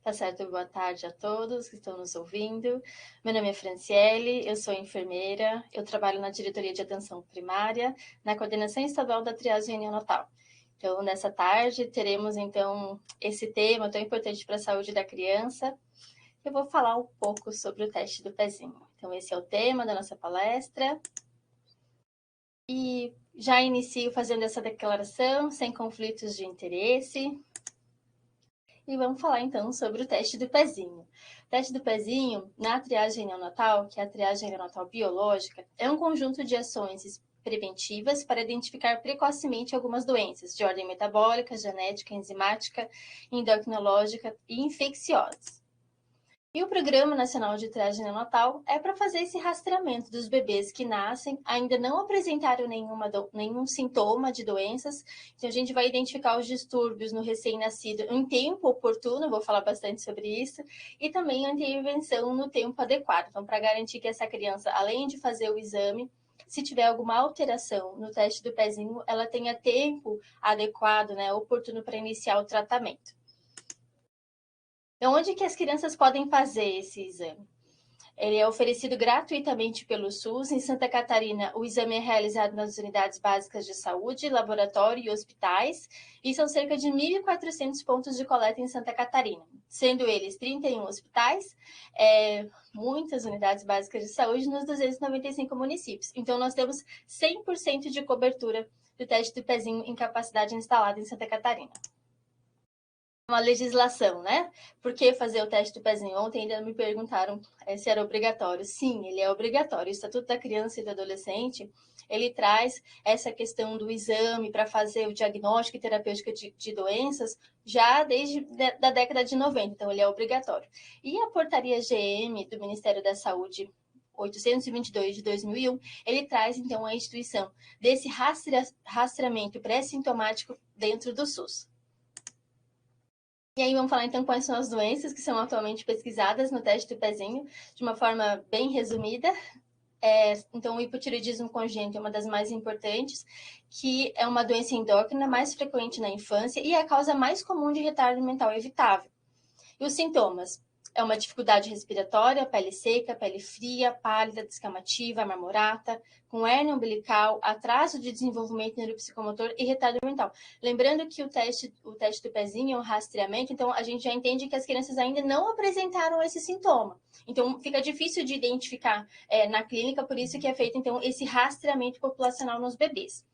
Tá certo, boa tarde a todos que estão nos ouvindo. Meu nome é Franciele, eu sou enfermeira, eu trabalho na diretoria de atenção primária, na coordenação estadual da triagem neonatal. Então, nessa tarde, teremos, então, esse tema tão importante para a saúde da criança. Eu vou falar um pouco sobre o teste do pezinho. Então, esse é o tema da nossa palestra. E já inicio fazendo essa declaração, sem conflitos de interesse. E vamos falar, então, sobre o teste do pezinho. O teste do pezinho, na triagem neonatal, que é a triagem neonatal biológica, é um conjunto de ações preventivas para identificar precocemente algumas doenças de ordem metabólica, genética, enzimática, endocrinológica e infecciosas. E o Programa Nacional de Triagem Neonatal é para fazer esse rastreamento dos bebês que nascem, ainda não apresentaram nenhum sintoma de doenças. Então, a gente vai identificar os distúrbios no recém-nascido em tempo oportuno, vou falar bastante sobre isso, e também a intervenção no tempo adequado. Então, para garantir que essa criança, além de fazer o exame, se tiver alguma alteração no teste do pezinho, ela tenha tempo adequado, oportuno para iniciar o tratamento. Então, onde que as crianças podem fazer esse exame? Ele é oferecido gratuitamente pelo SUS. Em Santa Catarina, o exame é realizado nas unidades básicas de saúde, laboratório e hospitais, e são cerca de 1.400 pontos de coleta em Santa Catarina, sendo eles 31 hospitais, muitas unidades básicas de saúde nos 295 municípios. Então, nós temos 100% de cobertura do teste do pezinho em capacidade instalada em Santa Catarina. Uma legislação, né? Por que fazer o teste do pezinho? Ontem ainda me perguntaram se era obrigatório. Sim, ele é obrigatório. O Estatuto da Criança e do Adolescente, ele traz essa questão do exame para fazer o diagnóstico e terapêutica de doenças já desde a década de 90, então ele é obrigatório. E a portaria GM do Ministério da Saúde 822 de 2001, ele traz, então, a instituição desse rastreamento pré-sintomático dentro do SUS. E aí vamos falar então quais são as doenças que são atualmente pesquisadas no teste do pezinho, de uma forma bem resumida. Então, o hipotireoidismo congênito é uma das mais importantes, que é uma doença endócrina mais frequente na infância e é a causa mais comum de retardo mental evitável. E os sintomas? É uma dificuldade respiratória, pele seca, pele fria, pálida, descamativa, marmorata, com hérnia umbilical, atraso de desenvolvimento neuropsicomotor e retardo mental. Lembrando que o teste do pezinho é um rastreamento, então a gente já entende que as crianças ainda não apresentaram esse sintoma. Então fica difícil de identificar na clínica, por isso que é feito então esse rastreamento populacional nos bebês.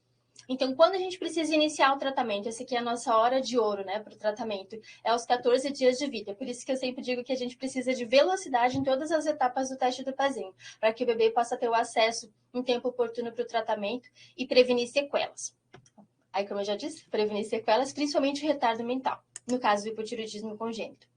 Então, quando a gente precisa iniciar o tratamento, essa aqui é a nossa hora de ouro, para o tratamento, é aos 14 dias de vida. Por isso que eu sempre digo que a gente precisa de velocidade em todas as etapas do teste do pezinho, para que o bebê possa ter o acesso em tempo oportuno para o tratamento e prevenir sequelas. Aí, como eu já disse, prevenir sequelas, principalmente o retardo mental, no caso do hipotireoidismo congênito.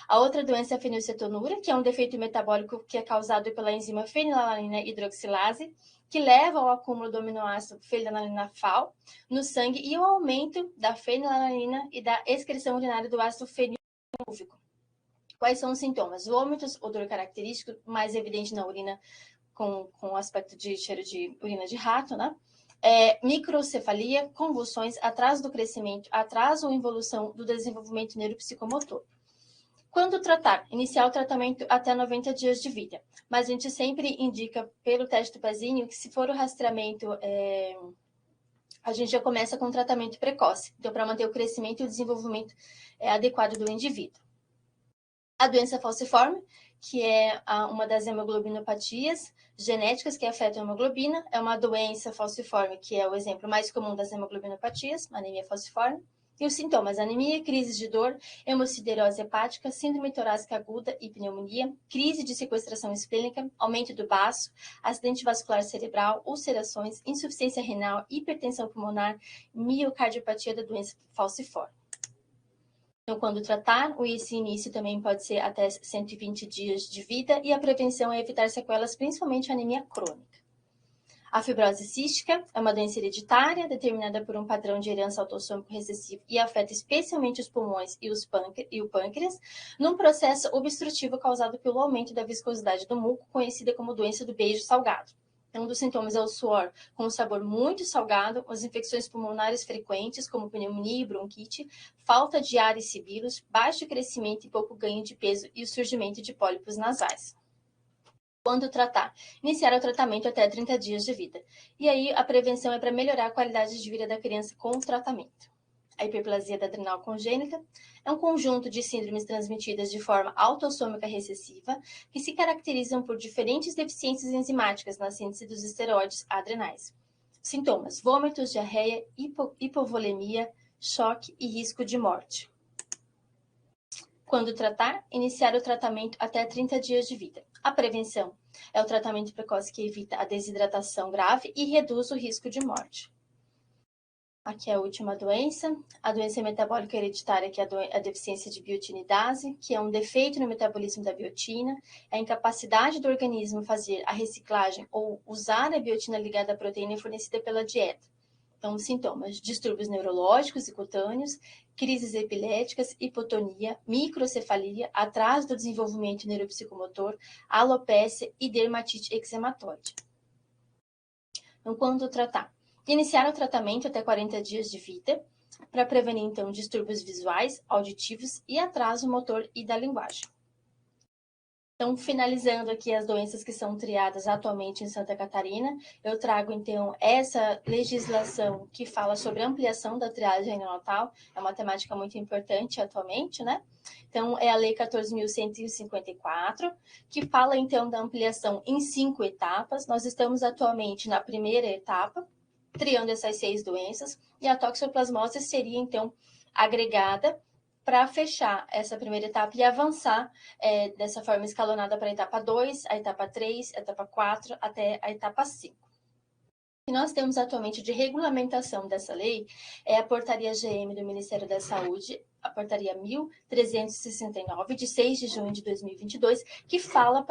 A outra doença é a fenilcetonúria, que é um defeito metabólico que é causado pela enzima fenilalanina hidroxilase, que leva ao acúmulo do aminoácido fenilalanina FAO no sangue e ao aumento da fenilalanina e da excreção urinária do ácido fenilúvico. Quais são os sintomas? Vômitos, odor característico, mais evidente na urina, com aspecto de cheiro de urina de rato, microcefalia, convulsões, atraso do crescimento, atraso ou involução do desenvolvimento neuropsicomotor. Quando tratar? Iniciar o tratamento até 90 dias de vida. Mas a gente sempre indica, pelo teste do pezinho, que se for o rastreamento, a gente já começa com um tratamento precoce. Então, para manter o crescimento e o desenvolvimento adequado do indivíduo. A doença falciforme, que é uma das hemoglobinopatias genéticas que afetam a hemoglobina, é uma doença falciforme, que é o exemplo mais comum das hemoglobinopatias, anemia falciforme. E os sintomas: anemia, crises de dor, hemociderose hepática, síndrome torácica aguda e pneumonia, crise de sequestração esplênica, aumento do baço, acidente vascular cerebral, ulcerações, insuficiência renal, hipertensão pulmonar, miocardiopatia da doença falciforme. Então, quando tratar, esse início também pode ser até 120 dias de vida e a prevenção é evitar sequelas, principalmente a anemia crônica. A fibrose cística é uma doença hereditária determinada por um padrão de herança autossômico recessivo e afeta especialmente os pulmões e o pâncreas, num processo obstrutivo causado pelo aumento da viscosidade do muco, conhecida como doença do beijo salgado. Um dos sintomas é o suor com um sabor muito salgado, as infecções pulmonares frequentes, como pneumonia e bronquite, falta de ar e sibilos, baixo crescimento e pouco ganho de peso e o surgimento de pólipos nasais. Quando tratar? Iniciar o tratamento até 30 dias de vida. E aí a prevenção é para melhorar a qualidade de vida da criança com o tratamento. A hiperplasia da adrenal congênita é um conjunto de síndromes transmitidas de forma autossômica recessiva que se caracterizam por diferentes deficiências enzimáticas na síntese dos esteroides adrenais. Sintomas: vômitos, diarreia, hipovolemia, choque e risco de morte. Quando tratar? Iniciar o tratamento até 30 dias de vida. A prevenção é o tratamento precoce que evita a desidratação grave e reduz o risco de morte. Aqui é a última doença, a doença metabólica hereditária, que é a deficiência de biotinidase, que é um defeito no metabolismo da biotina, é a incapacidade do organismo fazer a reciclagem ou usar a biotina ligada à proteína fornecida pela dieta. Então, sintomas: distúrbios neurológicos e cutâneos, crises epiléticas, hipotonia, microcefalia, atraso do desenvolvimento neuropsicomotor, alopécia e dermatite eczematóide. Então, quando tratar? Iniciar o tratamento até 40 dias de vida, para prevenir, então, distúrbios visuais, auditivos e atraso motor e da linguagem. Então, finalizando aqui as doenças que são triadas atualmente em Santa Catarina, eu trago, então, essa legislação que fala sobre a ampliação da triagem neonatal, é uma temática muito importante atualmente, né? Então, é a Lei 14.154, que fala, então, da ampliação em 5 etapas. Nós estamos atualmente na primeira etapa, triando essas 6 doenças, e a toxoplasmose seria, então, agregada para fechar essa primeira etapa e avançar dessa forma escalonada para a etapa 2, a etapa 3, a etapa 4, até a etapa 5. O que nós temos atualmente de regulamentação dessa lei é a Portaria GM do Ministério da Saúde, a Portaria 1369, de 6 de junho de 2022, que fala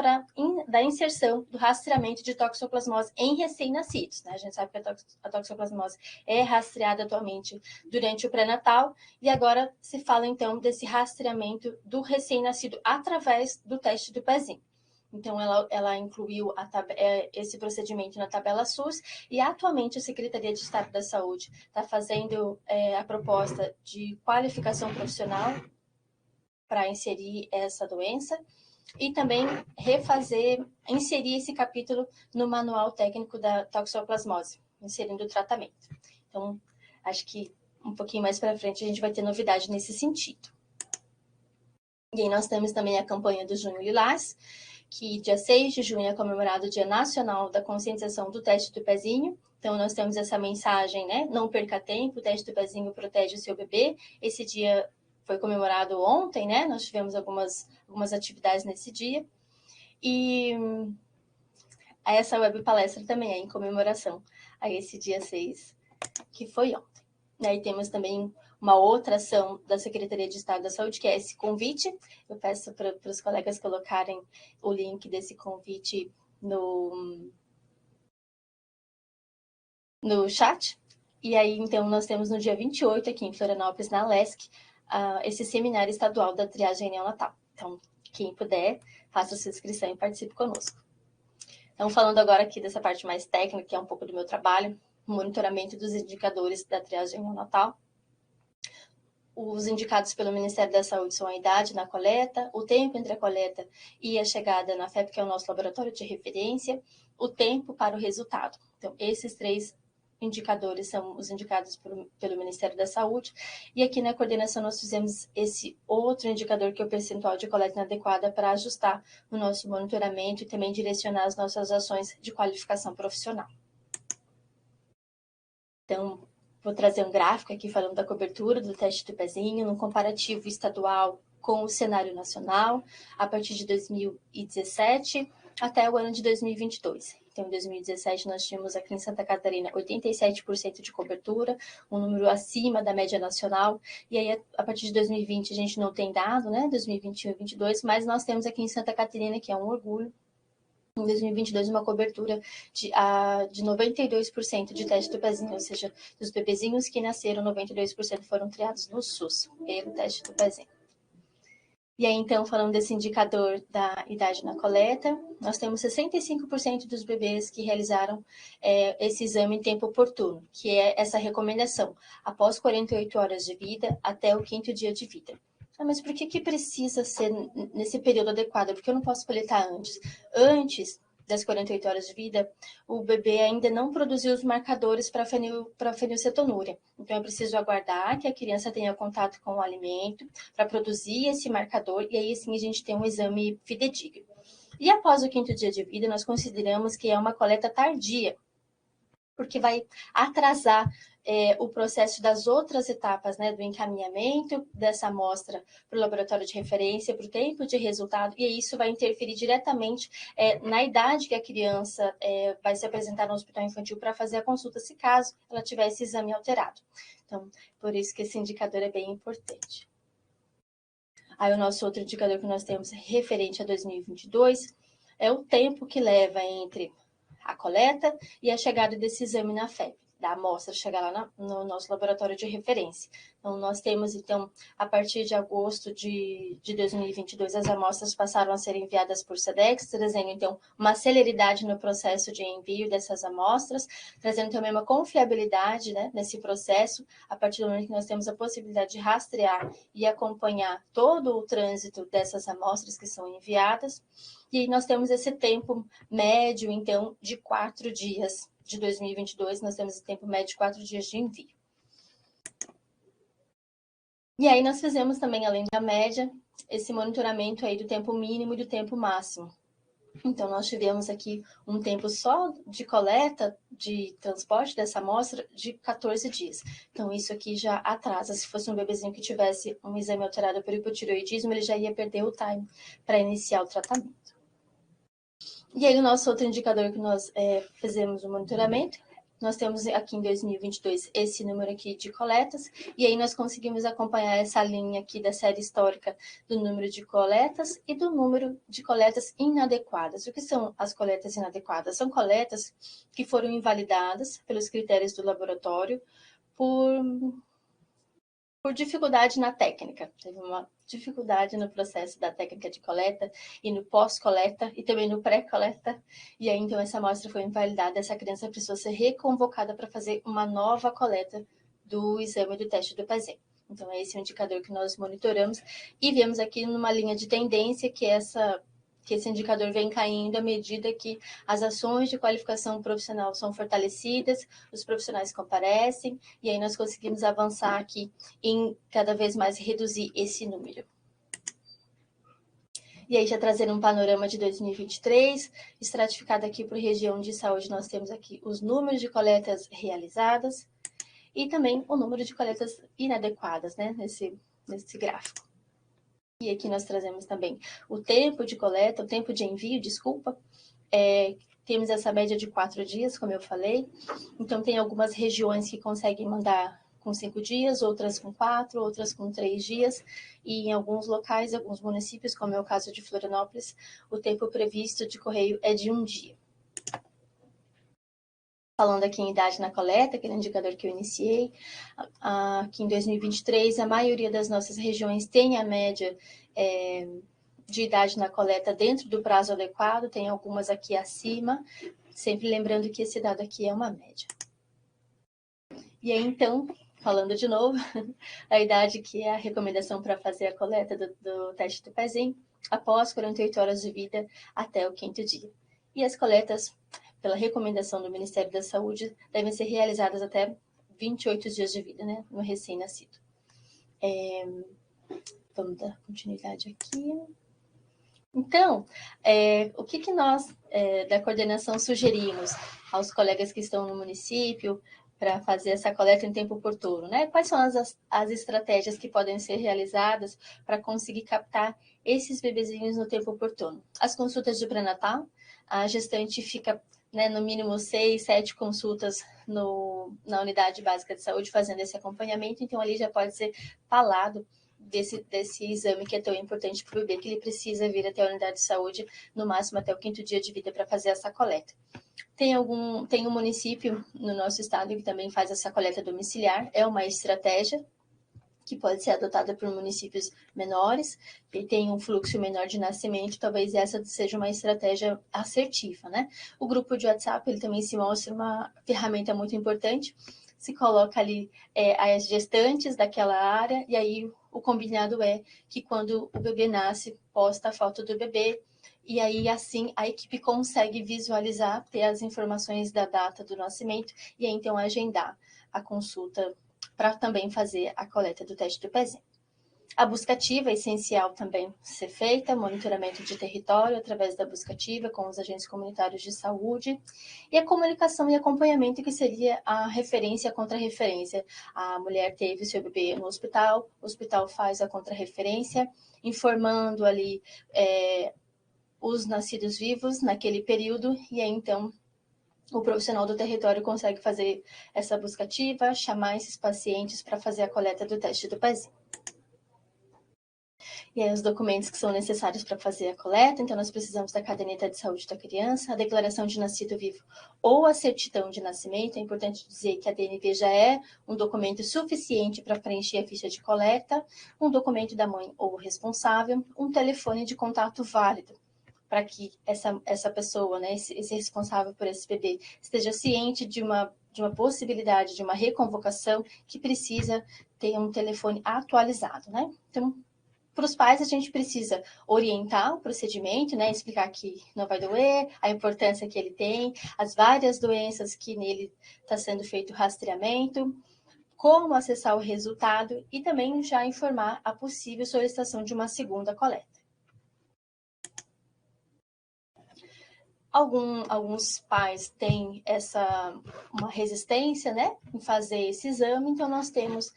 da inserção do rastreamento de toxoplasmose em recém-nascidos, né? A gente sabe que a toxoplasmose é rastreada atualmente durante o pré-natal, e agora se fala, então, desse rastreamento do recém-nascido através do teste do pezinho. Então, ela incluiu esse procedimento na tabela SUS, e atualmente a Secretaria de Estado da Saúde está fazendo a proposta de qualificação profissional para inserir essa doença e também inserir esse capítulo no manual técnico da toxoplasmose, inserindo o tratamento. Então, acho que um pouquinho mais para frente a gente vai ter novidade nesse sentido. E aí nós temos também a campanha do Junho Lilás, que dia 6 de junho é comemorado o Dia Nacional da Conscientização do Teste do Pezinho. Então, nós temos essa mensagem, né? Não perca tempo, o teste do pezinho protege o seu bebê. Esse dia foi comemorado ontem, né? Nós tivemos algumas atividades nesse dia. E essa web palestra também é em comemoração a esse dia 6, que foi ontem. E temos também uma outra ação da Secretaria de Estado da Saúde, que é esse convite. Eu peço para os colegas colocarem o link desse convite no chat. E aí, então, nós temos no dia 28, aqui em Florianópolis, na LESC, esse seminário estadual da triagem neonatal. Então, quem puder, faça a sua inscrição e participe conosco. Então, falando agora aqui dessa parte mais técnica, que é um pouco do meu trabalho, monitoramento dos indicadores da triagem neonatal. Os indicados pelo Ministério da Saúde são a idade na coleta, o tempo entre a coleta e a chegada na FEP, que é o nosso laboratório de referência, o tempo para o resultado. Então, esses 3 indicadores são os indicados pelo Ministério da Saúde. E aqui na coordenação nós fizemos esse outro indicador, que é o percentual de coleta inadequada, para ajustar o nosso monitoramento e também direcionar as nossas ações de qualificação profissional. Então, vou trazer um gráfico aqui falando da cobertura do teste do pezinho, no comparativo estadual com o cenário nacional, a partir de 2017 até o ano de 2022. Então, em 2017, nós tínhamos aqui em Santa Catarina 87% de cobertura, um número acima da média nacional. E aí, a partir de 2020, a gente não tem dado, né? 2021 e 2022, mas nós temos aqui em Santa Catarina, que é um orgulho, em 2022, uma cobertura de 92% de teste do pezinho, ou seja, dos bebezinhos que nasceram, 92% foram triados no SUS, pelo teste do pezinho. E aí, então, falando desse indicador da idade na coleta, nós temos 65% dos bebês que realizaram esse exame em tempo oportuno, que é essa recomendação, após 48 horas de vida até o 5º dia de vida. Ah, mas por que precisa ser nesse período adequado? Porque eu não posso coletar antes. Antes das 48 horas de vida, o bebê ainda não produziu os marcadores para fenilcetonúria. Então, é preciso aguardar que a criança tenha contato com o alimento para produzir esse marcador e aí sim a gente tem um exame fidedigno. E após o 5º dia de vida, nós consideramos que é uma coleta tardia, porque vai atrasar o processo das outras etapas, né, do encaminhamento dessa amostra para o laboratório de referência, para o tempo de resultado, e isso vai interferir diretamente na idade que a criança vai se apresentar no hospital infantil para fazer a consulta, se caso ela tiver esse exame alterado. Então, por isso que esse indicador é bem importante. Aí o nosso outro indicador que nós temos referente a 2022 é o tempo que leva entre a coleta e a chegada desse exame na FEP, da amostra chegar lá no nosso laboratório de referência. Então, nós temos, então, a partir de agosto de 2022, as amostras passaram a ser enviadas por SEDEX, trazendo, então, uma celeridade no processo de envio dessas amostras, trazendo também uma confiabilidade, né, nesse processo, a partir do momento que nós temos a possibilidade de rastrear e acompanhar todo o trânsito dessas amostras que são enviadas. E aí nós temos esse tempo médio, então, de 4 dias. De 2022, nós temos esse tempo médio de 4 dias de envio. E aí nós fizemos também, além da média, esse monitoramento aí do tempo mínimo e do tempo máximo. Então, nós tivemos aqui um tempo só de coleta, de transporte dessa amostra, de 14 dias. Então, isso aqui já atrasa. Se fosse um bebezinho que tivesse um exame alterado por hipotireoidismo, ele já ia perder o time para iniciar o tratamento. E aí, o nosso outro indicador que nós fizemos o monitoramento, nós temos aqui em 2022 esse número aqui de coletas, e aí nós conseguimos acompanhar essa linha aqui da série histórica do número de coletas e do número de coletas inadequadas. O que são as coletas inadequadas? São coletas que foram invalidadas pelos critérios do laboratório por dificuldade na técnica. Teve uma dificuldade no processo da técnica de coleta e no pós-coleta e também no pré-coleta. E aí, então, essa amostra foi invalidada. Essa criança precisou ser reconvocada para fazer uma nova coleta do exame do teste do pezinho. Então, é esse o indicador que nós monitoramos e vemos aqui numa linha de tendência que esse indicador vem caindo à medida que as ações de qualificação profissional são fortalecidas, os profissionais comparecem, e aí nós conseguimos avançar aqui em cada vez mais reduzir esse número. E aí, já trazendo um panorama de 2023, estratificado aqui por região de saúde, nós temos aqui os números de coletas realizadas e também o número de coletas inadequadas, né, nesse gráfico. E aqui nós trazemos também o tempo de coleta, o tempo de envio, desculpa. Temos essa média de 4 dias, como eu falei. Então, tem algumas regiões que conseguem mandar com 5 dias, outras com 4, outras com 3 dias. E em alguns locais, alguns municípios, como é o caso de Florianópolis, o tempo previsto de correio é de 1 dia. Falando aqui em idade na coleta, aquele indicador que eu iniciei, aqui em 2023, a maioria das nossas regiões tem a média de idade na coleta dentro do prazo adequado, tem algumas aqui acima, sempre lembrando que esse dado aqui é uma média. E aí, então, falando de novo, a idade que é a recomendação para fazer a coleta do teste do pezinho, após 48 horas de vida até o 5º dia. E as coletas, pela recomendação do Ministério da Saúde, devem ser realizadas até 28 dias de vida, né, no recém-nascido. Vamos dar continuidade aqui. Então, o que nós, da coordenação, sugerimos aos colegas que estão no município para fazer essa coleta em tempo oportuno, né? Quais são as estratégias que podem ser realizadas para conseguir captar esses bebezinhos no tempo oportuno? As consultas de pré-natal, a gestante fica, né, no mínimo 6, 7 consultas na unidade básica de saúde fazendo esse acompanhamento, então ali já pode ser falado desse exame que é tão importante para o bebê, que ele precisa vir até a unidade de saúde, no máximo até o 5º dia de vida, para fazer essa coleta. Tem um município no nosso estado que também faz essa coleta domiciliar, é uma estratégia, que pode ser adotada por municípios menores, que tem um fluxo menor de nascimento, talvez essa seja uma estratégia assertiva, né? O grupo de WhatsApp, ele também se mostra uma ferramenta muito importante, se coloca ali as gestantes daquela área, e aí o combinado é que quando o bebê nasce, posta a foto do bebê, e aí assim a equipe consegue visualizar, ter as informações da data do nascimento, e aí então agendar a consulta para também fazer a coleta do teste do pezinho. A busca ativa é essencial também ser feita, monitoramento de território através da busca ativa com os agentes comunitários de saúde, e a comunicação e acompanhamento, que seria a referência contra referência. A mulher teve seu bebê no hospital, o hospital faz a contra-referência, informando ali os nascidos vivos naquele período, e aí então o profissional do território consegue fazer essa busca ativa, chamar esses pacientes para fazer a coleta do teste do pezinho. E aí os documentos que são necessários para fazer a coleta, então nós precisamos da caderneta de saúde da criança, a declaração de nascido vivo ou a certidão de nascimento. É importante dizer que a DNV já é um documento suficiente para preencher a ficha de coleta, um documento da mãe ou responsável, um telefone de contato válido, para que essa pessoa, né, esse responsável por esse bebê, esteja ciente de uma possibilidade de uma reconvocação, que precisa ter um telefone atualizado, né? Então, para os pais, a gente precisa orientar o procedimento, né, explicar que não vai doer, a importância que ele tem, as várias doenças que nele está sendo feito rastreamento, como acessar o resultado e também já informar a possível solicitação de uma segunda coleta. Alguns pais têm uma resistência, né, em fazer esse exame, então nós temos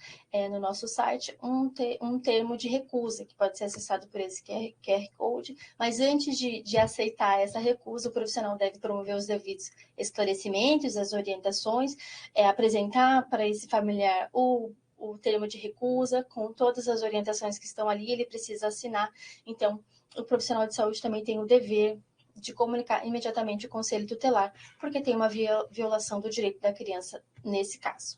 no nosso site um termo de recusa, que pode ser acessado por esse QR Code, mas antes de aceitar essa recusa, o profissional deve promover os devidos esclarecimentos, as orientações, apresentar para esse familiar o termo de recusa, com todas as orientações que estão ali, ele precisa assinar. Então, o profissional de saúde também tem o dever de comunicar imediatamente o conselho tutelar, porque tem uma violação do direito da criança nesse caso.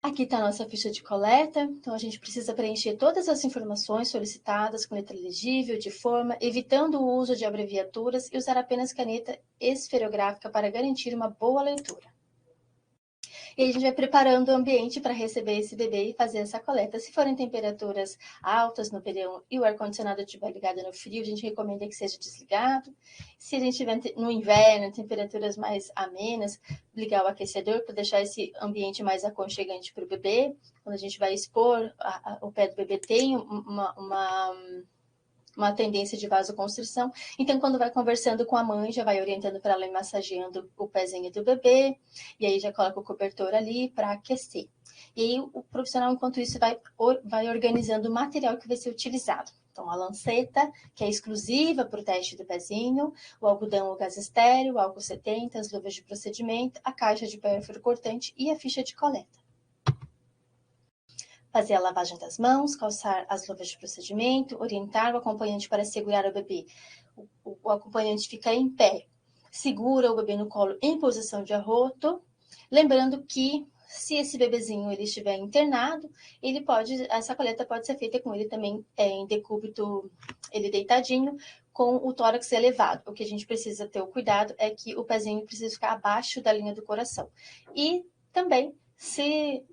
Aqui está a nossa ficha de coleta, então a gente precisa preencher todas as informações solicitadas com letra legível, de forma, evitando o uso de abreviaturas e usar apenas caneta esferográfica para garantir uma boa leitura. E a gente vai preparando o ambiente para receber esse bebê e fazer essa coleta. Se forem temperaturas altas no verão e o ar-condicionado estiver ligado no frio, a gente recomenda que seja desligado. Se a gente tiver no inverno, temperaturas mais amenas, ligar o aquecedor para deixar esse ambiente mais aconchegante para o bebê. Quando a gente vai expor, o pé do bebê tem uma tendência de vasoconstrição. Então, quando vai conversando com a mãe, já vai orientando para ela ir massageando o pezinho do bebê, e aí já coloca o cobertor ali para aquecer. E aí o profissional, enquanto isso, vai organizando o material que vai ser utilizado. Então, a lanceta, que é exclusiva para o teste do pezinho, o algodão ou gás estéreo, o álcool 70, as luvas de procedimento, a caixa de pérfuro cortante e a ficha de coleta. Fazer a lavagem das mãos, calçar as luvas de procedimento, orientar o acompanhante para segurar o bebê. O acompanhante fica em pé, segura o bebê no colo em posição de arroto, lembrando que se esse bebezinho ele estiver internado, essa coleta pode ser feita com ele também em decúbito, ele deitadinho, com o tórax elevado. O que a gente precisa ter o cuidado é que o pezinho precisa ficar abaixo da linha do coração. E também, se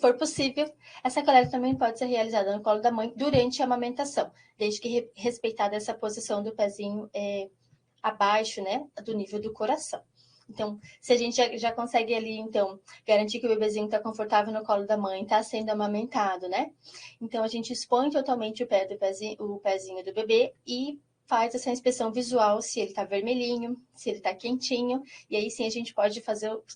for possível, essa coleta também pode ser realizada no colo da mãe durante a amamentação, desde que respeitada essa posição do pezinho abaixo, né, do nível do coração. Então, se a gente já consegue ali, então, garantir que o bebezinho está confortável no colo da mãe, está sendo amamentado, né? Então, a gente expõe totalmente o pezinho do bebê e faz essa inspeção visual, se ele está vermelhinho, se ele está quentinho, e aí sim a gente pode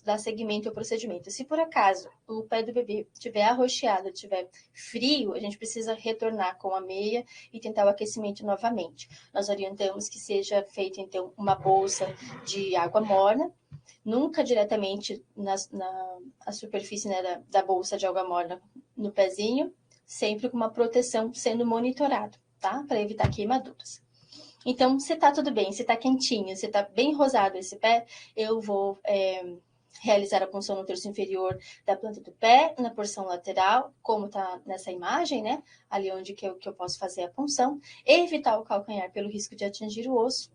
dar seguimento ao procedimento. Se por acaso o pé do bebê estiver arroxeado, estiver frio, a gente precisa retornar com a meia e tentar o aquecimento novamente. Nós orientamos que seja feita, então, uma bolsa de água morna, nunca diretamente na superfície, né, da bolsa de água morna no pezinho, sempre com uma proteção sendo monitorado, tá? Para evitar queimaduras. Então, se tá tudo bem, se tá quentinho, se tá bem rosado esse pé, eu vou realizar a punção no terço inferior da planta do pé, na porção lateral, como está nessa imagem, né? Ali onde que eu posso fazer a punção. Evitar o calcanhar pelo risco de atingir o osso.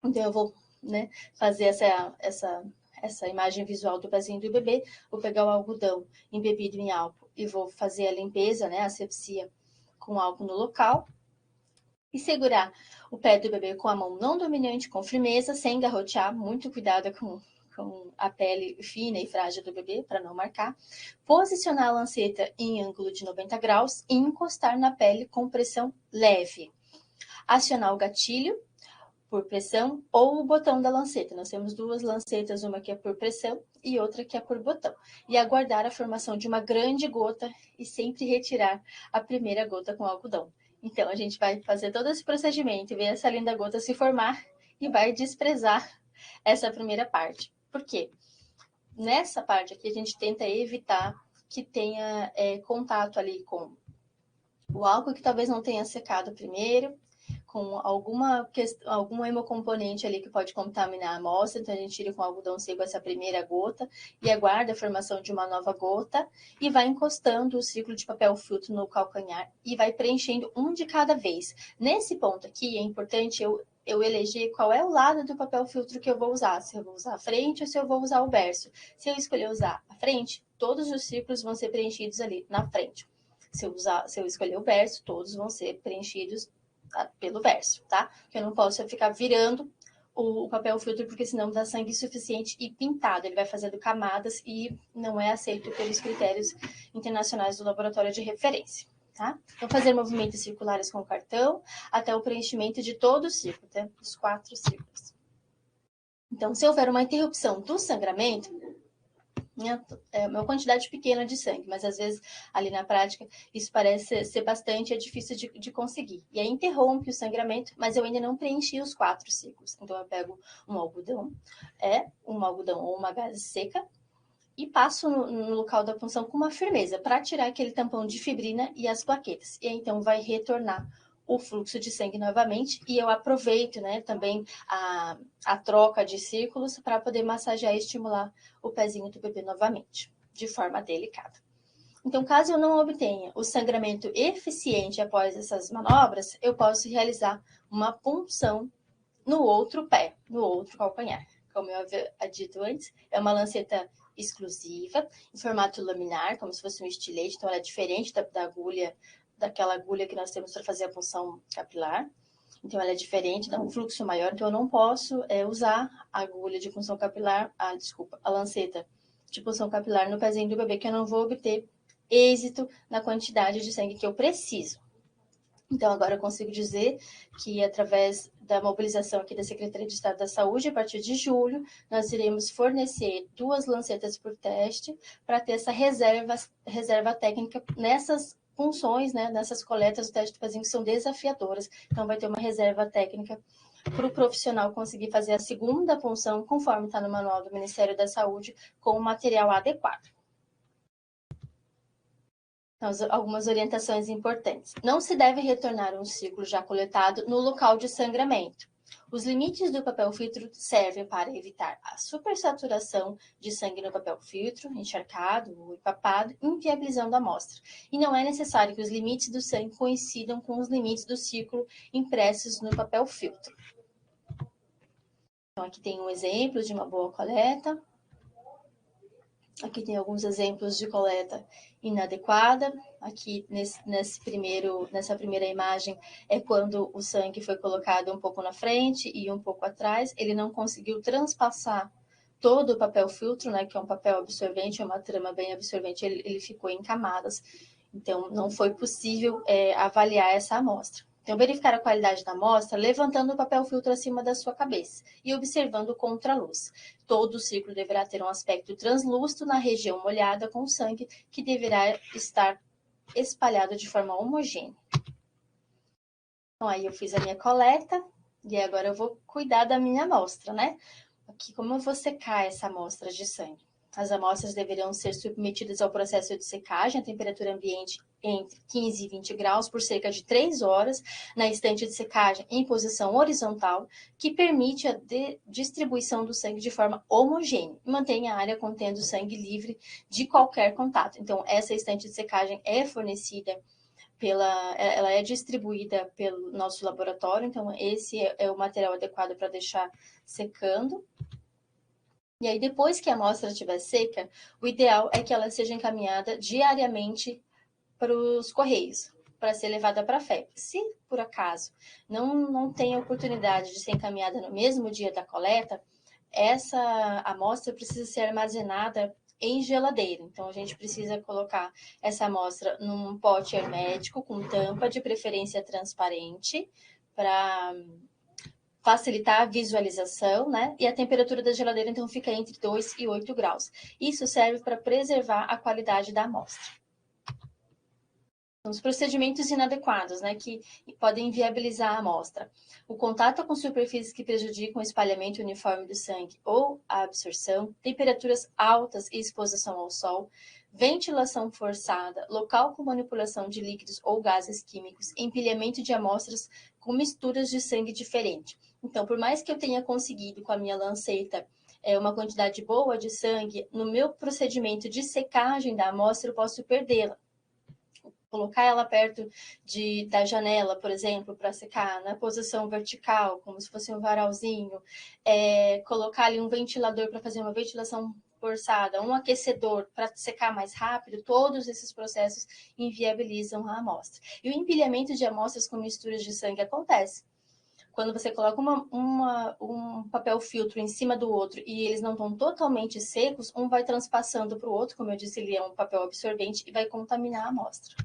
Então, eu vou, né, fazer essa imagem visual do pezinho do bebê. Vou pegar o algodão embebido em álcool e vou fazer a limpeza, né, a asepsia com álcool no local. E segurar o pé do bebê com a mão não dominante, com firmeza, sem garrotear. Muito cuidado com a pele fina e frágil do bebê, para não marcar. Posicionar a lanceta em ângulo de 90 graus e encostar na pele com pressão leve. Acionar o gatilho por pressão ou o botão da lanceta. Nós temos duas lancetas, uma que é por pressão e outra que é por botão. E aguardar a formação de uma grande gota e sempre retirar a primeira gota com algodão. Então, a gente vai fazer todo esse procedimento, ver essa linda gota se formar e vai desprezar essa primeira parte. Por quê? Nessa parte aqui, a gente tenta evitar que tenha contato ali com o álcool que talvez não tenha secado primeiro, com algum hemocomponente ali que pode contaminar a amostra, então a gente tira com algodão seco essa primeira gota e aguarda a formação de uma nova gota e vai encostando o ciclo de papel filtro no calcanhar e vai preenchendo um de cada vez. Nesse ponto aqui é importante eu eleger qual é o lado do papel filtro que eu vou usar, se eu vou usar a frente ou se eu vou usar o verso. Se eu escolher usar a frente, todos os ciclos vão ser preenchidos ali na frente. Se eu escolher o verso, todos vão ser preenchidos pelo verso, tá? Porque eu não posso ficar virando o papel filtro, porque senão dá sangue suficiente e pintado. Ele vai fazendo camadas e não é aceito pelos critérios internacionais do laboratório de referência, tá? Então, fazer movimentos circulares com o cartão até o preenchimento de todo o círculo, tá? Os 4 círculos. Então, se houver uma interrupção do sangramento, é uma quantidade pequena de sangue, mas às vezes ali na prática isso parece ser bastante, é difícil de conseguir. E aí interrompe o sangramento, mas eu ainda não preenchi os 4 ciclos. Então eu pego um algodão ou uma gaze seca e passo no local da punção com uma firmeza para tirar aquele tampão de fibrina e as plaquetas. E aí então vai retornar o fluxo de sangue novamente e eu aproveito, né, também a troca de círculos para poder massagear e estimular o pezinho do bebê novamente, de forma delicada. Então, caso eu não obtenha o sangramento eficiente após essas manobras, eu posso realizar uma punção no outro pé, no outro calcanhar. Como eu havia dito antes, é uma lanceta exclusiva, em formato laminar, como se fosse um estilete, então ela é diferente da agulha, daquela agulha que nós temos para fazer a punção capilar. Então, ela é diferente, dá um fluxo maior, então eu não posso usar a agulha de punção capilar, a lanceta de punção capilar no pezinho do bebê, que eu não vou obter êxito na quantidade de sangue que eu preciso. Então, agora eu consigo dizer que, através da mobilização aqui da Secretaria de Estado da Saúde, a partir de julho, nós iremos fornecer 2 lancetas por teste para ter essa reserva técnica nessas punções, né, nessas coletas do teste do pezinho que são desafiadoras. Então, vai ter uma reserva técnica para o profissional conseguir fazer a segunda punção, conforme está no manual do Ministério da Saúde, com o material adequado. Então, algumas orientações importantes. Não se deve retornar um ciclo já coletado no local de sangramento. Os limites do papel filtro servem para evitar a supersaturação de sangue no papel filtro, encharcado ou empapado, inviabilizando a amostra. E não é necessário que os limites do sangue coincidam com os limites do ciclo impressos no papel filtro. Então, aqui tem um exemplo de uma boa coleta. Aqui tem alguns exemplos de coleta inadequada. Aqui nessa primeira imagem é quando o sangue foi colocado um pouco na frente e um pouco atrás. Ele não conseguiu transpassar todo o papel filtro, né, que é um papel absorvente, é uma trama bem absorvente, ele ficou em camadas. Então, não foi possível avaliar essa amostra. Então, verificar a qualidade da amostra levantando o papel filtro acima da sua cabeça e observando contra a luz. Todo o ciclo deverá ter um aspecto translúcido na região molhada com sangue que deverá estar espalhado de forma homogênea. Então, aí eu fiz a minha coleta e agora eu vou cuidar da minha amostra, né? Aqui, como eu vou secar essa amostra de sangue? As amostras deverão ser submetidas ao processo de secagem a temperatura ambiente entre 15 e 20 graus por cerca de 3 horas na estante de secagem em posição horizontal, que permite a distribuição do sangue de forma homogênea e mantém a área contendo sangue livre de qualquer contato. Então, essa estante de secagem é fornecida ela é distribuída pelo nosso laboratório, então esse é o material adequado para deixar secando. E aí, depois que a amostra estiver seca, o ideal é que ela seja encaminhada diariamente para os correios, para ser levada para a FEP. Se, por acaso, não tem a oportunidade de ser encaminhada no mesmo dia da coleta, essa amostra precisa ser armazenada em geladeira. Então, a gente precisa colocar essa amostra num pote hermético com tampa, de preferência transparente, para facilitar a visualização, né? E a temperatura da geladeira, então, fica entre 2 e 8 graus. Isso serve para preservar a qualidade da amostra. Os procedimentos inadequados, né, que podem inviabilizar a amostra. O contato com superfícies que prejudicam o espalhamento uniforme do sangue ou a absorção, temperaturas altas e exposição ao sol, ventilação forçada, local com manipulação de líquidos ou gases químicos, empilhamento de amostras com misturas de sangue diferente. Então, por mais que eu tenha conseguido com a minha lanceta uma quantidade boa de sangue, no meu procedimento de secagem da amostra eu posso perdê-la. Colocar ela perto da janela, por exemplo, para secar, na posição vertical, como se fosse um varalzinho, colocar ali um ventilador para fazer uma ventilação forçada, um aquecedor para secar mais rápido, todos esses processos inviabilizam a amostra. E o empilhamento de amostras com misturas de sangue acontece. Quando você coloca um papel filtro em cima do outro e eles não estão totalmente secos, um vai transpassando para o outro, como eu disse, ele é um papel absorvente e vai contaminar a amostra.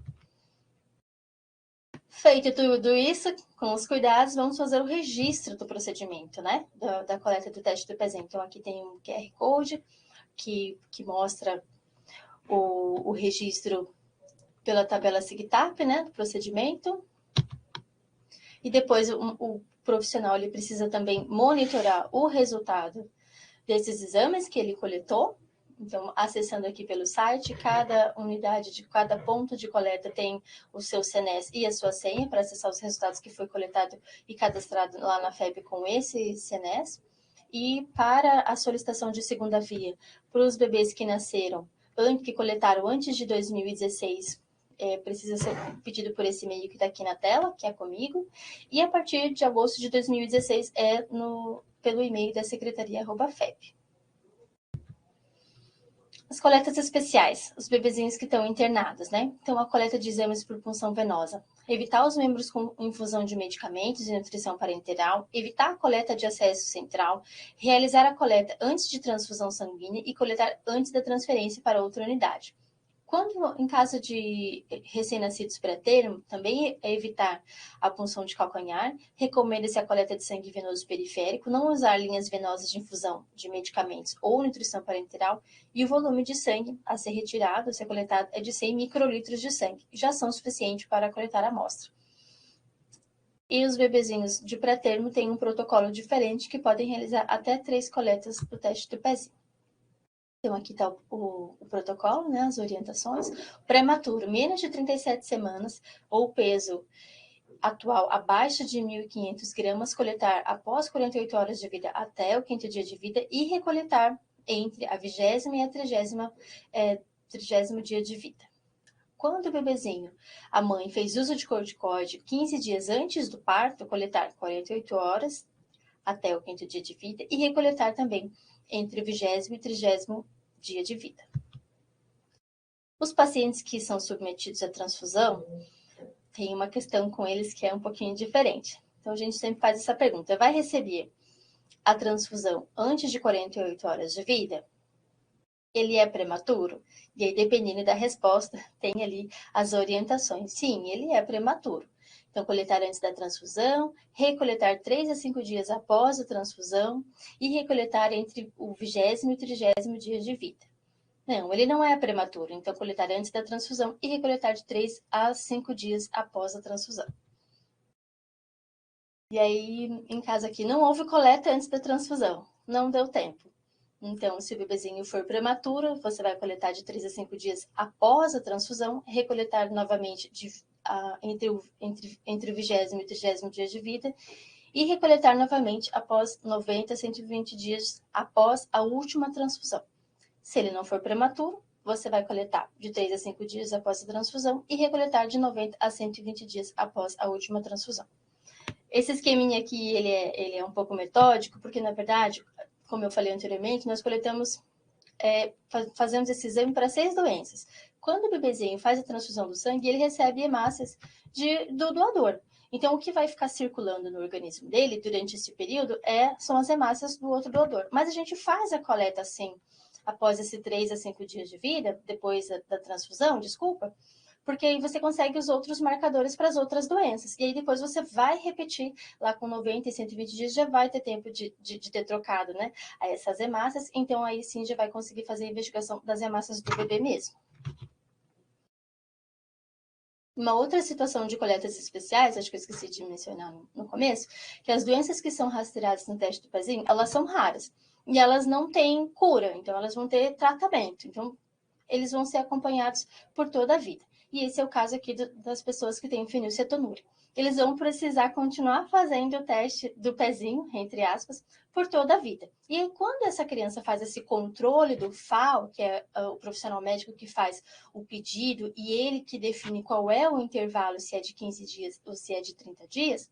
Feito tudo isso, com os cuidados, vamos fazer o registro do procedimento, né? Da coleta do teste do pezinho. Então, aqui tem um QR Code que mostra o registro pela tabela SIGTAP, né? Do procedimento. E depois o profissional ele precisa também monitorar o resultado desses exames que ele coletou. Então, acessando aqui pelo site, cada unidade de cada ponto de coleta tem o seu CNES e a sua senha para acessar os resultados que foi coletado e cadastrado lá na FEB com esse CNES. E para a solicitação de segunda via, para os bebês que nasceram, que coletaram antes de 2016, precisa ser pedido por esse e-mail que está aqui na tela, que é comigo. E a partir de agosto de 2016 pelo e-mail da secretaria@FEB. As coletas especiais, os bebezinhos que estão internados, né? Então, a coleta de exames por punção venosa. Evitar os membros com infusão de medicamentos e nutrição parenteral, evitar a coleta de acesso central, realizar a coleta antes de transfusão sanguínea e coletar antes da transferência para outra unidade. Quando, em caso de recém-nascidos pré-termo, também é evitar a punção de calcanhar, recomenda-se a coleta de sangue venoso periférico, não usar linhas venosas de infusão de medicamentos ou nutrição parenteral, e o volume de sangue a ser retirado, a ser coletado, é de 100 microlitros de sangue, que já são suficientes para coletar a amostra. E os bebezinhos de pré-termo têm um protocolo diferente que podem realizar até 3 coletas do teste do pezinho. Então, aqui está o protocolo, né, as orientações. Prematuro, menos de 37 semanas, ou peso atual abaixo de 1.500 gramas, coletar após 48 horas de vida até o 5º dia de vida e recoletar entre a 20ª e a 30º dia de vida. Quando o bebezinho, a mãe, fez uso de corticoide 15 dias antes do parto, coletar 48 horas até o 5º dia de vida e recoletar também entre o 20º e 30º dia de vida. Os pacientes que são submetidos à transfusão, tem uma questão com eles que é um pouquinho diferente. Então, a gente sempre faz essa pergunta: vai receber a transfusão antes de 48 horas de vida? Ele é prematuro? E aí, dependendo da resposta, tem ali as orientações. Sim, ele é prematuro. Então, coletar antes da transfusão, recoletar 3 a 5 dias após a transfusão e recoletar entre o 20º e 30º dia de vida. Não, ele não é prematuro, então coletar antes da transfusão e recoletar de 3 a 5 dias após a transfusão. E aí, em caso aqui, não houve coleta antes da transfusão, não deu tempo. Então, se o bebezinho for prematuro, você vai coletar de 3 a 5 dias após a transfusão, recoletar novamente entre o 20º e o 30º dia de vida, e recoletar novamente após 90 a 120 dias após a última transfusão. Se ele não for prematuro, você vai coletar de 3 a 5 dias após a transfusão e recoletar de 90 a 120 dias após a última transfusão. Esse esqueminha aqui, ele é um pouco metódico, porque, na verdade, como eu falei anteriormente, nós coletamos, fazemos esse exame para 6 doenças. Quando o bebezinho faz a transfusão do sangue, ele recebe hemácias do doador. Então, o que vai ficar circulando no organismo dele durante esse período são as hemácias do outro doador. Mas a gente faz a coleta, sim, após esses 3 a 5 dias de vida, depois da transfusão, desculpa, porque aí você consegue os outros marcadores para as outras doenças. E aí depois você vai repetir lá com 90 e 120 dias, já vai ter tempo de ter trocado, né, essas hemácias. Então aí sim já vai conseguir fazer a investigação das hemácias do bebê mesmo. Uma outra situação de coletas especiais, acho que eu esqueci de mencionar no começo, que as doenças que são rastreadas no teste do pezinho, elas são raras. E elas não têm cura, então elas vão ter tratamento. Então, eles vão ser acompanhados por toda a vida. E esse é o caso aqui das pessoas que têm fenilcetonúria. Eles vão precisar continuar fazendo o teste do pezinho, entre aspas, por toda a vida. E aí, quando essa criança faz esse controle do FAO, que é o profissional médico que faz o pedido e ele que define qual é o intervalo, se é de 15 dias ou se é de 30 dias,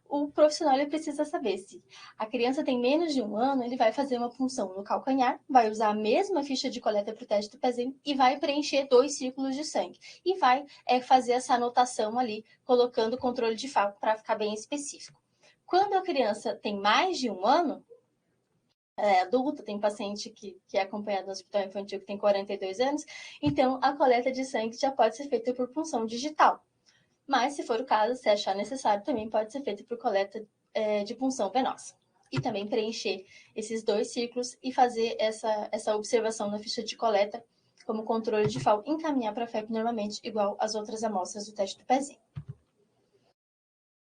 o profissional ele precisa saber se a criança tem menos de 1 ano, ele vai fazer uma punção no calcanhar, vai usar a mesma ficha de coleta para o teste do pezinho e vai preencher 2 círculos de sangue. E vai fazer essa anotação ali, colocando o controle de FAO para ficar bem específico. Quando a criança tem mais de 1 ano, adulta, tem paciente que é acompanhado no hospital infantil que tem 42 anos, então a coleta de sangue já pode ser feita por punção digital. Mas, se for o caso, se achar necessário, também pode ser feito por coleta de punção venosa. E também preencher esses 2 círculos e fazer essa observação na ficha de coleta como controle de FAO, encaminhar para a FEP normalmente, igual as outras amostras do teste do pezinho.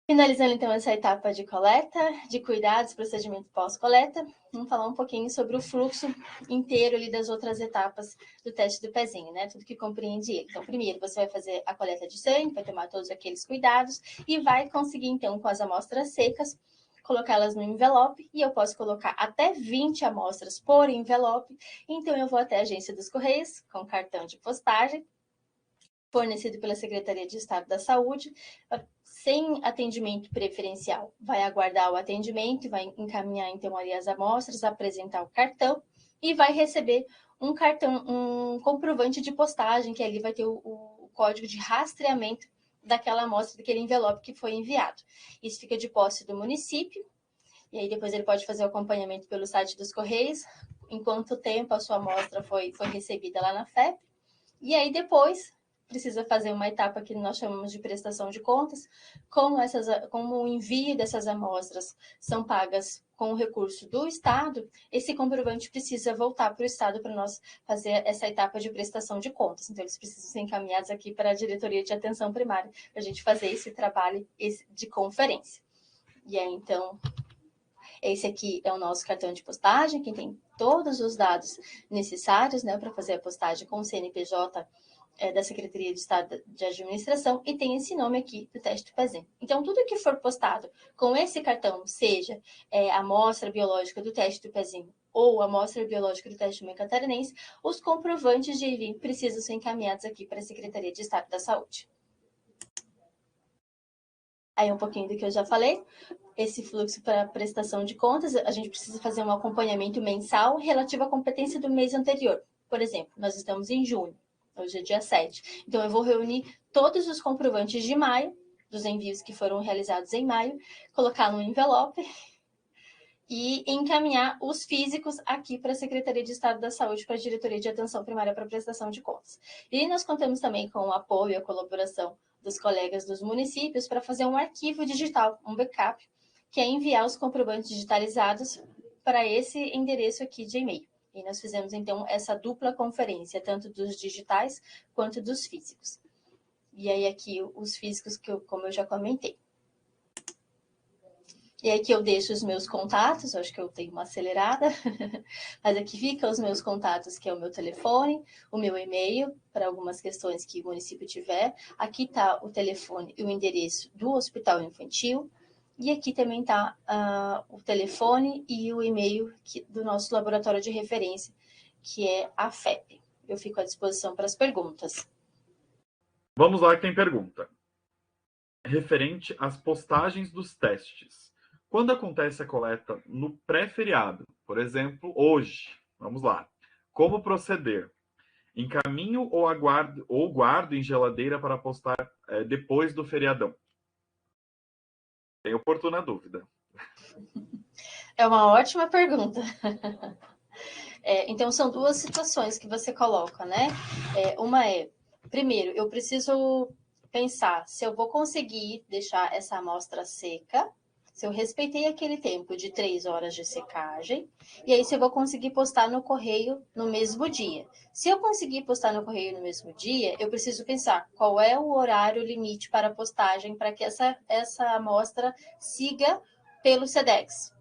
Finalizando, então, essa etapa de coleta, de cuidados, procedimento pós-coleta, vamos falar um pouquinho sobre o fluxo inteiro ali das outras etapas do teste do pezinho, né? Tudo que compreende ele. Então, primeiro, você vai fazer a coleta de sangue, vai tomar todos aqueles cuidados e vai conseguir, então, com as amostras secas, colocá-las no envelope, e eu posso colocar até 20 amostras por envelope. Então, eu vou até a agência dos Correios, com cartão de postagem, fornecido pela Secretaria de Estado da Saúde, sem atendimento preferencial. Vai aguardar o atendimento, vai encaminhar então ali as amostras, apresentar o cartão e vai receber um cartão, um comprovante de postagem, que ali vai ter o código de rastreamento daquela amostra, daquele envelope que foi enviado. Isso fica de posse do município, e aí depois ele pode fazer o acompanhamento pelo site dos Correios, em quanto tempo a sua amostra foi recebida lá na FEP, e aí depois precisa fazer uma etapa que nós chamamos de prestação de contas, como o envio dessas amostras são pagas com o recurso do Estado, esse comprovante precisa voltar para o Estado para nós fazer essa etapa de prestação de contas. Então, eles precisam ser encaminhados aqui para a Diretoria de Atenção Primária, para a gente fazer esse trabalho de conferência. E aí, então, esse aqui é o nosso cartão de postagem, que tem todos os dados necessários, né, para fazer a postagem com o CNPJ da Secretaria de Estado de Administração, e tem esse nome aqui do teste do pezinho. Então, tudo que for postado com esse cartão, seja a amostra biológica do teste do pezinho ou a amostra biológica do teste do mãe catarinense, os comprovantes de envio precisam ser encaminhados aqui para a Secretaria de Estado da Saúde. Aí um pouquinho do que eu já falei, esse fluxo para prestação de contas, a gente precisa fazer um acompanhamento mensal relativo à competência do mês anterior. Por exemplo, nós estamos em junho, hoje é dia 7. Então, eu vou reunir todos os comprovantes de maio, dos envios que foram realizados em maio, colocar no envelope e encaminhar os físicos aqui para a Secretaria de Estado da Saúde, para a Diretoria de Atenção Primária para Prestação de Contas. E nós contamos também com o apoio e a colaboração dos colegas dos municípios para fazer um arquivo digital, um backup, que é enviar os comprovantes digitalizados para esse endereço aqui de e-mail. E nós fizemos, então, essa dupla conferência, tanto dos digitais quanto dos físicos. E aí aqui os físicos, como eu já comentei. E aqui eu deixo os meus contatos, eu acho que eu tenho uma acelerada, mas aqui ficam os meus contatos, que é o meu telefone, o meu e-mail, para algumas questões que o município tiver. Aqui está o telefone e o endereço do Hospital Infantil. E aqui também está o telefone e o e-mail do nosso laboratório de referência, que é a FEP. Eu fico à disposição para as perguntas. Vamos lá, que tem pergunta. Referente às postagens dos testes. Quando acontece a coleta no pré-feriado, por exemplo, hoje, vamos lá. Como proceder? Encaminho ou guardo em geladeira para postar depois do feriadão? Tem oportuna dúvida. É uma ótima pergunta. Então, são duas situações que você coloca, né? Uma é, primeiro, eu preciso pensar se eu vou conseguir deixar essa amostra seca, se eu respeitei aquele tempo de 3 horas de secagem, e aí se eu vou conseguir postar no correio no mesmo dia. Se eu conseguir postar no correio no mesmo dia, eu preciso pensar qual é o horário limite para postagem para que essa amostra siga pelo SEDEX.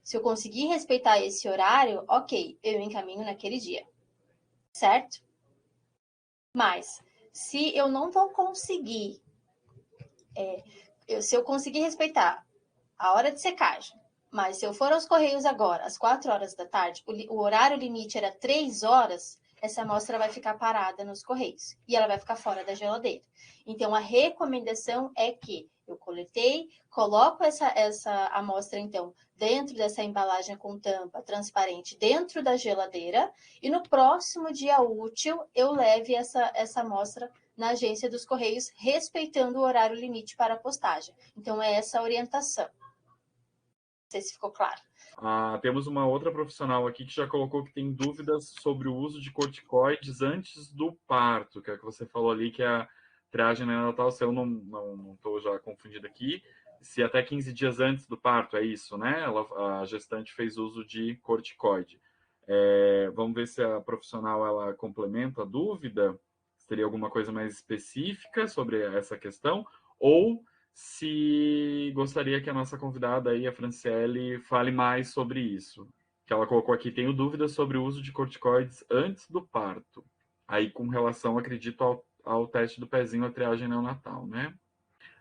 Se eu conseguir respeitar esse horário, ok, eu encaminho naquele dia, certo? Mas, se eu não vou conseguir, se eu conseguir respeitar a hora de secagem, mas se eu for aos Correios agora, às 4 horas da tarde, o horário limite era 3 horas, essa amostra vai ficar parada nos Correios e ela vai ficar fora da geladeira. Então, a recomendação é que eu coletei, coloco essa amostra, então, dentro dessa embalagem com tampa transparente, dentro da geladeira, e no próximo dia útil eu leve essa amostra na agência dos Correios, respeitando o horário limite para a postagem. Então, é essa a orientação. Não sei se ficou claro. Temos uma outra profissional aqui que já colocou que tem dúvidas sobre o uso de corticoides antes do parto, que é o que você falou ali, que é a triagem neonatal, se eu não estou já confundido aqui, se até 15 dias antes do parto, é isso, né? A gestante fez uso de corticoide. Vamos ver se a profissional ela complementa a dúvida, se teria alguma coisa mais específica sobre essa questão, ou se gostaria que a nossa convidada aí, a Franciele, fale mais sobre isso. Que ela colocou aqui, tenho dúvidas sobre o uso de corticoides antes do parto. Aí com relação, acredito, ao teste do pezinho, a triagem neonatal, né?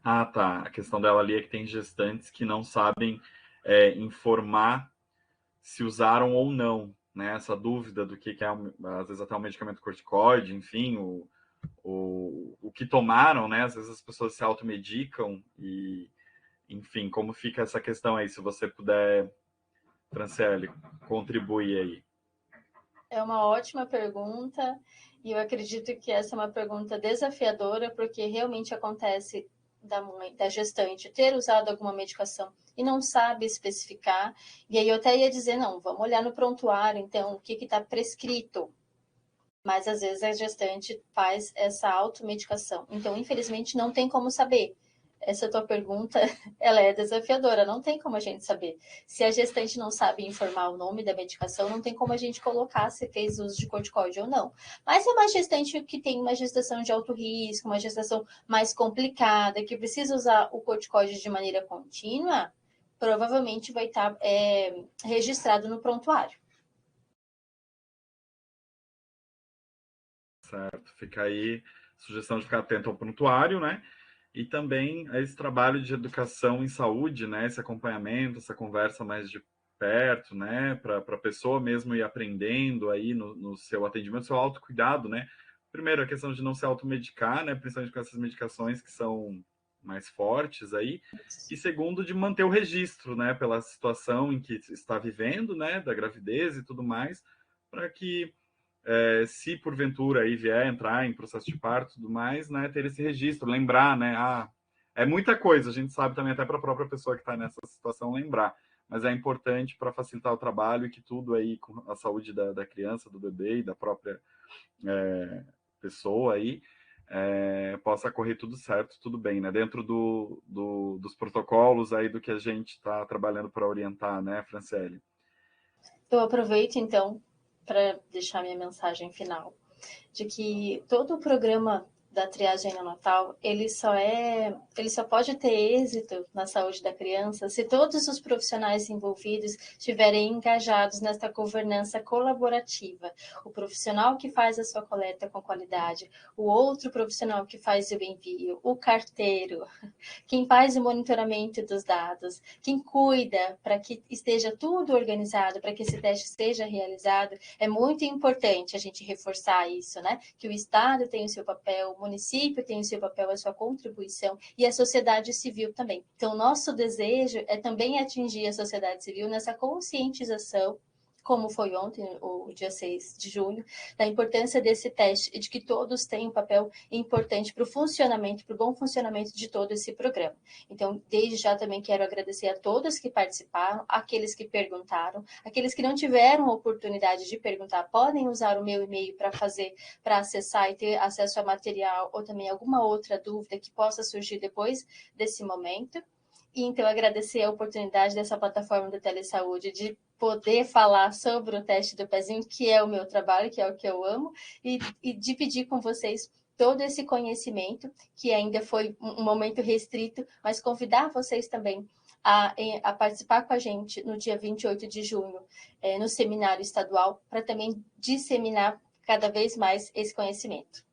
Tá. A questão dela ali é que tem gestantes que não sabem informar se usaram ou não, né? Essa dúvida do que é, às vezes, até o medicamento corticoide, enfim, o que tomaram, né? Às vezes as pessoas se automedicam e, enfim, como fica essa questão aí? Se você puder, Franciele, contribuir aí. É uma ótima pergunta e eu acredito que essa é uma pergunta desafiadora, porque realmente acontece da gestante ter usado alguma medicação e não sabe especificar. E aí eu até ia dizer, não, vamos olhar no prontuário, então, o que está prescrito. Mas às vezes a gestante faz essa automedicação. Então, infelizmente, não tem como saber. Essa tua pergunta, ela é desafiadora, não tem como a gente saber. Se a gestante não sabe informar o nome da medicação, não tem como a gente colocar se fez uso de corticoide ou não. Mas se é uma gestante que tem uma gestação de alto risco, uma gestação mais complicada, que precisa usar o corticoide de maneira contínua, provavelmente vai estar registrado no prontuário. Certo, fica aí sugestão de ficar atento ao prontuário, né? E também a esse trabalho de educação em saúde, né? Esse acompanhamento, essa conversa mais de perto, né? Para a pessoa mesmo ir aprendendo aí no seu atendimento, seu autocuidado, né? Primeiro, a questão de não se automedicar, né? Principalmente com essas medicações que são mais fortes aí. E segundo, de manter o registro, né? Pela situação em que está vivendo, né? Da gravidez e tudo mais, para que se porventura aí vier entrar em processo de parto e tudo mais, né, ter esse registro, lembrar, né, é muita coisa, a gente sabe também até para a própria pessoa que está nessa situação lembrar, mas é importante para facilitar o trabalho e que tudo aí com a saúde da criança, do bebê e da própria pessoa aí possa correr tudo certo, tudo bem, né, dentro dos protocolos aí do que a gente está trabalhando para orientar, né, Franciele? Eu aproveito, então, para deixar minha mensagem final, de que todo o programa da triagem neonatal, ele só pode ter êxito na saúde da criança se todos os profissionais envolvidos estiverem engajados nesta governança colaborativa. O profissional que faz a sua coleta com qualidade, o outro profissional que faz o envio, o carteiro, quem faz o monitoramento dos dados, quem cuida para que esteja tudo organizado, para que esse teste seja realizado. É muito importante a gente reforçar isso, né? Que o Estado tem o seu papel, o município tem o seu papel, a sua contribuição, e a sociedade civil também. Então, nosso desejo é também atingir a sociedade civil nessa conscientização, como foi ontem, o dia 6 de junho, da importância desse teste e de que todos têm um papel importante para o funcionamento, para o bom funcionamento de todo esse programa. Então, desde já também quero agradecer a todos que participaram, aqueles que perguntaram, aqueles que não tiveram oportunidade de perguntar, podem usar o meu e-mail para acessar e ter acesso a material ou também alguma outra dúvida que possa surgir depois desse momento. E então, agradecer a oportunidade dessa plataforma da Telesaúde de poder falar sobre o teste do pezinho, que é o meu trabalho, que é o que eu amo, e dividir com vocês todo esse conhecimento, que ainda foi um momento restrito, mas convidar vocês também a participar com a gente no dia 28 de junho, no seminário estadual, para também disseminar cada vez mais esse conhecimento.